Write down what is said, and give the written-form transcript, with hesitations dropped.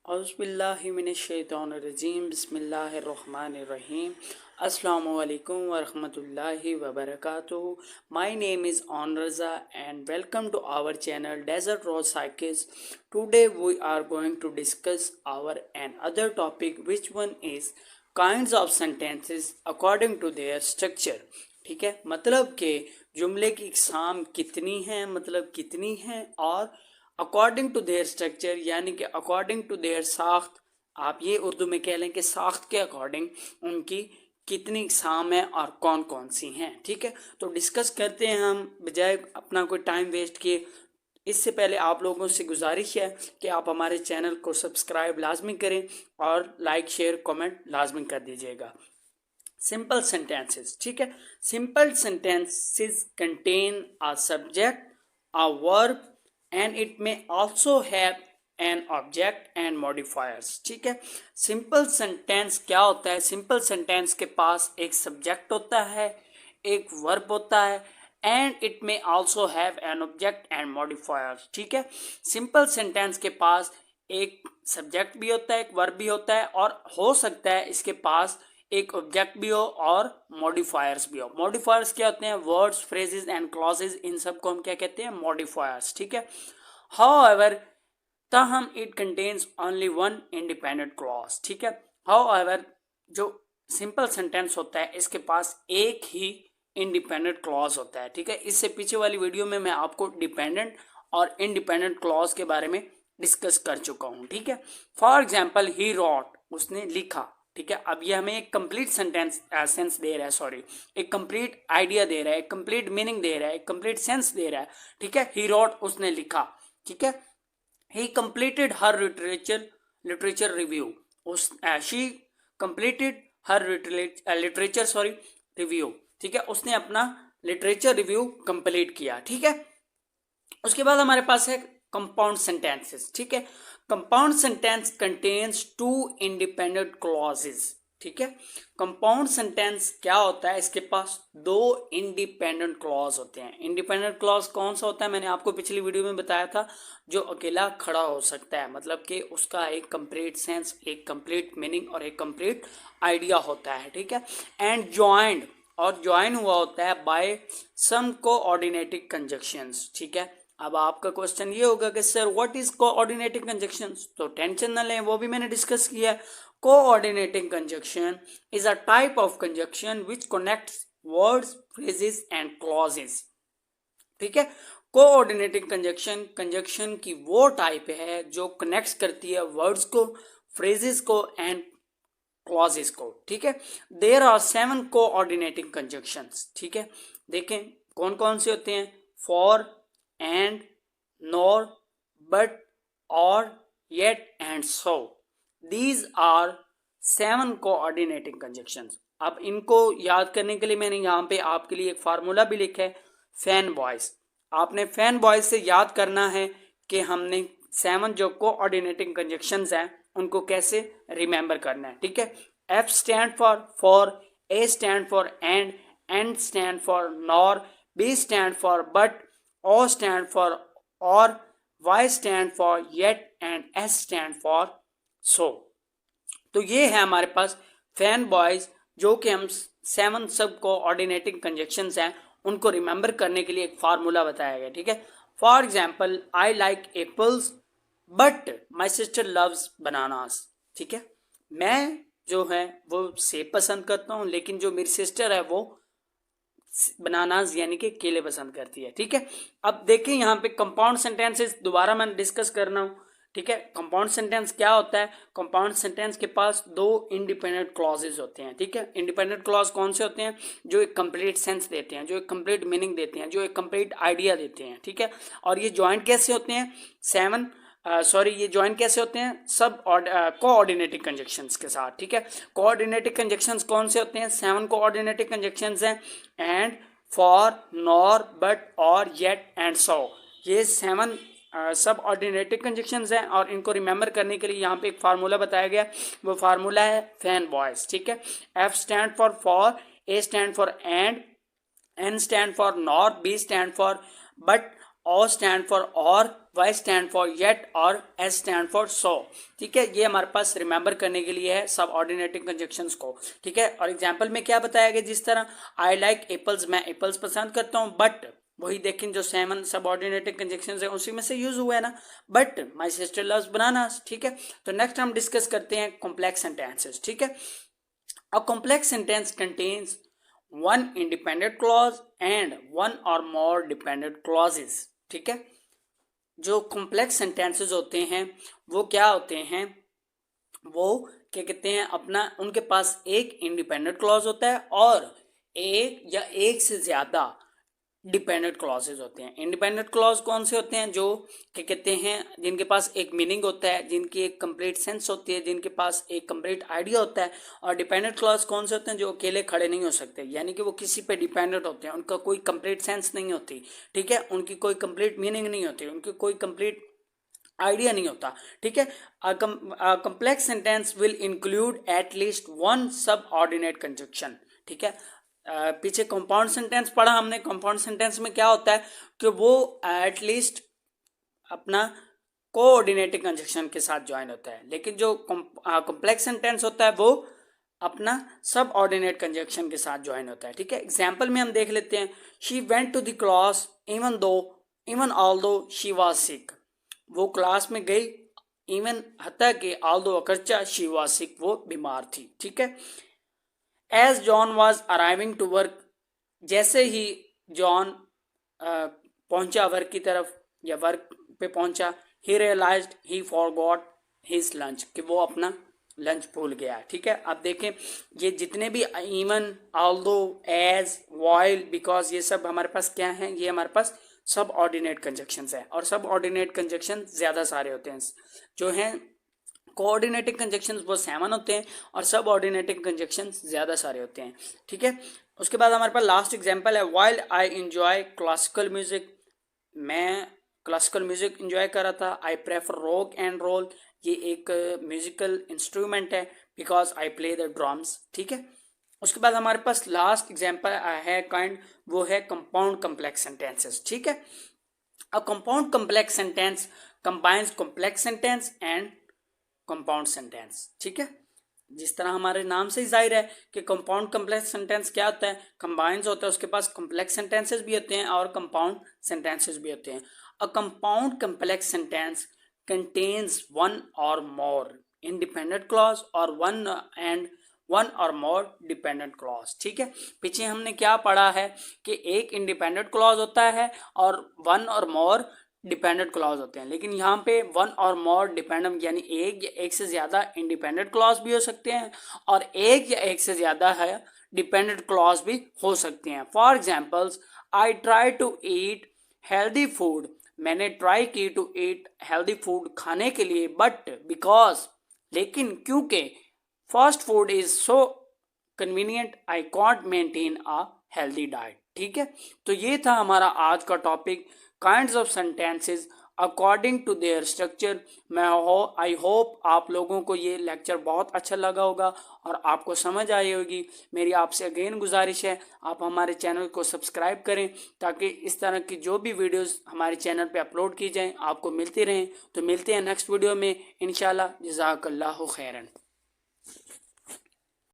औज़ुबिल्लाहिमिनश्शैतानिर्रजीम बिस्मिल्लाहिर्रहमानिर्रहीम अस्सलामु अलैकुम वरहमतुल्लाहि वबरकातुहू. My name is Onraza and welcome to our channel Desert Road Cycles. Today we are going to discuss our another topic, which one is kinds of sentences according to their structure. ठीक है, मतलब कि जुमले की इकसाम कितनी हैं, मतलब कितनी हैं, और अकॉर्डिंग टू देयर स्ट्रक्चर यानी कि अकॉर्डिंग टू देयर साख्त, आप ये उर्दू में कह लें कि साख्त के अकॉर्डिंग उनकी कितनी इकसाम है और कौन कौन सी हैं. ठीक है, तो डिस्कस करते हैं हम बजाय अपना कोई टाइम वेस्ट किए. इससे पहले आप लोगों से गुजारिश है कि आप हमारे चैनल को सब्सक्राइब लाजमी करें और लाइक शेयर कमेंट लाजमी कर दीजिएगा. Simple sentences. ठीक है, simple sentences contain a subject, a verb and it may also have an object and modifiers. ठीक है, सिंपल सेंटेंस क्या होता है? सिंपल सेंटेंस के पास एक सब्जेक्ट होता है, एक वर्ब होता है, and it may also have an object and modifiers. ठीक है, सिंपल सेंटेंस के पास एक सब्जेक्ट भी होता है, एक वर्ब भी होता है, और हो सकता है इसके पास एक ऑब्जेक्ट भी हो और मॉडिफायर्स भी हो. मॉडिफायर्स क्या होते हैं? वर्ड्स, फ्रेजेस एंड क्लॉजेस, इन सब को हम क्या कहते हैं? मॉडिफायर्स. ठीक है, हाउएवर ताहम it contains only one independent clause. ठीक है, हाउएवर जो सिंपल सेंटेंस होता है इसके पास एक ही इंडिपेंडेंट क्लॉज होता है. ठीक है, इससे पीछे वाली वीडियो में मैं आपको डिपेंडेंट और इंडिपेंडेंट क्लॉज के बारे में डिस्कस कर चुका हूं. ठीक है, फॉर एग्जाम्पल ही रॉट, उसने लिखा. ठीक है, अब ये हमें एक कंप्लीट सेंस दे रहा है, सॉरी, एक कंप्लीट आइडिया दे रहा है, एक कंप्लीट मीनिंग दे रहा है, एक कंप्लीट सेंस दे रहा है. ठीक है, ही रॉट, उसने लिखा. ठीक है, he completed her literature review. उस she completed her literature review. ठीक है, उसने अपना लिटरेचर रिव्यू कंप्लीट किया. ठीक है, उसके बाद हमारे पास है कंपाउंड सेंटेंसेस. ठीक है, compound sentence contains two independent clauses. ठीक है, कंपाउंड सेंटेंस क्या होता है? इसके पास दो इंडिपेंडेंट क्लॉज होते हैं. इंडिपेंडेंट क्लॉज कौन सा होता है? मैंने आपको पिछली वीडियो में बताया था, जो अकेला खड़ा हो सकता है, मतलब कि उसका एक कंप्लीट सेंस, एक कंप्लीट मीनिंग और एक कंप्लीट आइडिया होता है. ठीक है, एंड ज्वाइंड, और ज्वाइन हुआ होता है बाय सम कोऑर्डिनेटिंग कंजक्शंस. ठीक है, अब आपका क्वेश्चन ये होगा कि sir what is coordinating conjunctions? तो टेंशन न लें, वो भी मैंने डिस्कस किया है. Coordinating conjunction is a type of conjunction which connects words, phrases and clauses. ठीक है, कोऑर्डिनेटिंग कंजक्शन की वो टाइप है जो कनेक्ट्स करती है वर्ड्स को, फ्रेजेस को एंड क्लॉजेस को. ठीक है, देयर आर 7 कोऑर्डिनेटिंग कंजक्शंस. ठीक है, देखें कौन कौन से होते हैं? For, and, nor, but, or, yet and so. These are 7 coordinating conjunctions. अब इनको याद करने के लिए मैंने यहाँ पे आपके लिए एक फार्मूला भी लिखा है, फैन बॉयज. आपने फैन बॉयज से याद करना है कि हमने 7 जो कोऑर्डिनेटिंग कंजक्शंस हैं उनको कैसे रिमेंबर करना है. ठीक है, F stand for, A stand for and, N stand for nor, B stand for but, O stand for or, Y stand for yet and S stand for so. तो ये है हमारे पास फैन बॉयज, जो कि हम 7 सब कोऑर्डिनेटिंग कंजक्शंस हैं उनको रिमेंबर करने के लिए एक फार्मूला बताया गया. ठीक है, for example I like apples but my sister loves bananas. ठीक है, मैं जो है वो सेब पसंद करता हूँ, लेकिन जो मेरी सिस्टर है वो बनानास यानी कि केले पसंद करती है. ठीक है, अब देखें यहाँ पे कंपाउंड सेंटेंसेस दोबारा मैं डिस्कस करना हूँ. ठीक है, कंपाउंड सेंटेंस क्या होता है? कंपाउंड सेंटेंस के पास दो इंडिपेंडेंट क्लॉजेज होते हैं. ठीक है, इंडिपेंडेंट क्लॉज कौन से होते हैं? जो एक कंप्लीट सेंस देते हैं, जो एक कंप्लीट मीनिंग देते हैं, जो एक कंप्लीट आइडिया देते हैं. ठीक है, और ये ज्वाइंट कैसे होते हैं? ये ज्वाइन कैसे होते हैं? सब कोऑर्डिनेटिंग कंजक्शंस के साथ. ठीक है, कोऑर्डिनेटिंग कंजक्शंस कौन से होते हैं? 7 कोऑर्डिनेटिंग कंजक्शंस हैं, एंड, फॉर, नॉर, बट, और, येट एंड सो. ये 7 सब ऑर्डिनेटिंग कंजक्शंस हैं, और इनको रिमेंबर करने के लिए यहाँ पे एक फार्मूला बताया गया. वो फार्मूला है फैन बॉयज. ठीक है, F stand for, A stand for and, N stand for nor, B stand for but, O stand for और, Y स्टैंड फॉर येट और S स्टैंड फॉर सो। ठीक है, ये हमारे पास रिमेंबर करने के लिए है सब ऑर्डिनेटिंग कंजक्शंस को। ठीक है, और एग्जाम्पल में क्या बताया गया, जिस तरह आई लाइक एप्पल्स, मैं एप्पल्स पसंद करता हूँ, बट वही देखें जो 7 सब ऑर्डिनेटिंग कंजक्शंस है उसी में से यूज हुआ है ना, but my sister loves bananas. ठीक है, तो नेक्स्ट हम डिस्कस करते हैं कॉम्प्लेक्स सेंटेंसेस। ठीक है, a complex sentence contains one independent clause and one और मोर डिपेंडेंट क्लॉजेस। ठीक है, जो कॉम्प्लेक्स सेंटेंसेस होते हैं वो क्या होते हैं, वो क्या कहते हैं अपना, उनके पास एक इंडिपेंडेंट क्लॉज होता है और एक या एक से ज़्यादा डिपेंडेंट क्लॉजेज होते हैं। इंडिपेंडेंट क्लॉज कौन से होते हैं, जो क्या कहते हैं जिनके पास एक मीनिंग होता है, जिनकी एक कंप्लीट सेंस होती है, जिनके पास एक कंप्लीट आइडिया होता है। और डिपेंडेंट क्लॉज कौन से होते हैं, जो अकेले खड़े नहीं हो सकते, यानी कि वो किसी पे डिपेंडेंट होते हैं, उनका कोई कंप्लीट सेंस नहीं होती। ठीक है, उनकी कोई कंप्लीट मीनिंग नहीं होती, उनकी कोई कंप्लीट आइडिया नहीं होता। ठीक है, complex sentence will include at least one सब ऑर्डिनेट कंजक्शन। ठीक है, पीछे कंपाउंड सेंटेंस पढ़ा हमने, कंपाउंड सेंटेंस में क्या होता है कि वो एटलीस्ट अपना कोऑर्डिनेटिंग कंजक्शन के साथ ज्वाइन होता है, लेकिन जो कॉम्प्लेक्स सेंटेंस होता है वो अपना सब ऑर्डिनेट कंजक्शन के साथ ज्वाइन होता है। ठीक है, एग्जाम्पल में हम देख लेते हैं, she went to the class even although she was sick. वो क्लास में गई इवन हत्ता कि ऑल्दो अकरचा शी वाज सिक, वो बीमार थी। ठीक है, as John was arriving to work, जैसे ही जॉन पहुंचा वर्क की तरफ या वर्क पे पहुंचा, he realised he forgot his lunch, कि वो अपना लंच भूल गया। ठीक है, अब देखें ये जितने भी even, although, as, while, because, ये सब हमारे पास क्या हैं, ये हमारे पास सब ऑर्डिनेट कंजक्शंस है। और सब ऑर्डिनेट कंजक्शन ज़्यादा सारे होते हैं, जो हैं कोऑर्डिनेटिंग कंजक्शंस वो 7 होते हैं और सब ऑर्डिनेटिंग कंजक्शंस ज़्यादा सारे होते हैं। ठीक है, उसके बाद हमारे पास लास्ट एग्जांपल है, while I enjoy classical music, मैं क्लासिकल म्यूजिक एंजॉय कर रहा था। I prefer rock and roll, ये एक म्यूजिकल इंस्ट्रूमेंट है, because I play the drums. ठीक है, उसके बाद हमारे पास लास्ट एग्जांपल है काइंड, वो है कंपाउंड कॉम्प्लेक्स सेंटेंसेस। ठीक है, a compound complex sentence combines complex sentence and compound sentence. ठीक है, जिस तरह हमारे नाम से ही जाहिर है कि कंपाउंड कॉम्प्लेक्स सेंटेंस क्या होता है, कंबाइंस होता है, उसके पास कॉम्प्लेक्स सेंटेंसेस भी होते हैं और कंपाउंड सेंटेंसेस भी होते हैं। अ compound complex sentence contains one और मोर इंडिपेंडेंट क्लॉज और वन और मोर डिपेंडेंट क्लॉज। ठीक है, पीछे हमने क्या पढ़ा है कि एक इंडिपेंडेंट क्लॉज होता है और वन और मोर डिपेंडेंट क्लॉज होते हैं, लेकिन यहाँ पे वन और मोर डिपेंडेंट यानी एक या एक से ज़्यादा इंडिपेंडेंट क्लॉज भी हो सकते हैं और एक या एक से ज़्यादा है डिपेंडेंट क्लॉज भी हो सकते हैं। For examples, I try to eat healthy food, मैंने ट्राई की टू ईट हेल्दी फूड खाने के लिए, बट बिकॉज, लेकिन क्योंकि fast food is so convenient I can't maintain a healthy diet. ठीक है, तो ये था हमारा आज का topic, kinds of sentences according to their structure. I hope आप लोगों को ये लेक्चर बहुत अच्छा लगा होगा और आपको समझ आई होगी। मेरी आपसे अगेन गुजारिश है, आप हमारे चैनल को सब्सक्राइब करें ताकि इस तरह की जो भी वीडियोस हमारे चैनल पे अपलोड की जाएं आपको मिलती रहें। तो मिलते हैं नेक्स्ट वीडियो में इंशाल्लाह। जज़ाकल्लाहु खैरन।